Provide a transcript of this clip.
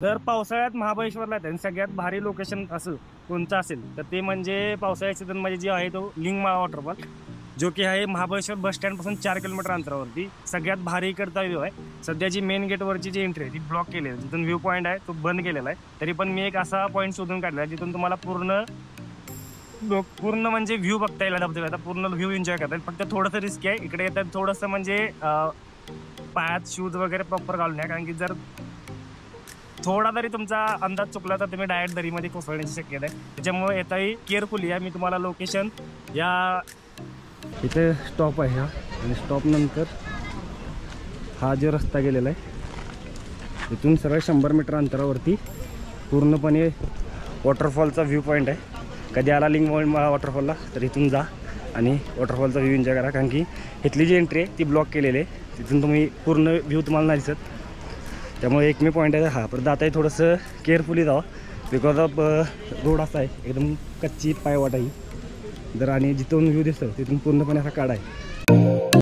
जर पावसाळ्यात महाबळेश्वरला येतात आणि सगळ्यात भारी लोकेशन असं कोणतं असेल तर ते म्हणजे पावसाळ्या सीझनमध्ये जे आहे तो लिंगमाळा वॉटरफॉल, जो की आहे महाबळेश्वर बस स्टँडपासून 4 किलोमीटर अंतरावरती. सगळ्यात भारी इकडचा व्ह्यू आहे. सध्या जी मेन गेटवरची जी एंट्री आहे ती ब्लॉक केलेली आहे, जिथून व्ह्यू पॉईंट आहे तो बंद केलेला आहे. तरी पण मी एक असा पॉईंट शोधून काढला आहे जिथून तुम्हाला पूर्ण म्हणजे व्ह्यू बघता येईल. आता पूर्ण व्ह्यू एन्जॉय करता येईल. फक्त थोडंसं रिस्क आहे इकडे येतात, थोडंसं म्हणजे पायात शूज वगैरे प्रॉपर घालून या, कारण की जर थोडा तरी तुमचा अंदाज चुकला तर तुम्ही डायरेक्ट दरीमध्ये कोसळण्याची शक्यता आहे. त्याच्यामुळे येताही केअरफुली आहे. मी तुम्हाला लोकेशन या इथे स्टॉप आहे हा, आणि स्टॉप नंतर हा जो रस्ता गेलेला आहे इथून सरळ 100 मीटर अंतरावरती पूर्णपणे वॉटरफॉलचा व्ह्यू पॉईंट आहे. कधी आला लिंगमाळा वॉटरफॉलला तर इथून जा आणि वॉटरफॉलचा व्ह्यू एन्जॉय करा, कारण की इथली जी एंट्री आहे ती ब्लॉक केलेली आहे. तिथून तुम्ही पूर्ण व्ह्यू तुम्हाला नाही दिसत. त्यामुळे एकमेव पॉईंट आहे हा. परत जाताही थोडंसं केअरफुली जावं, बिकॉज ऑफ रोड असा आहे एकदम कच्ची पायवाट आहे जर, आणि जिथून व्ह्यू दिसतो तिथून पूर्णपणे असा काढा आहे.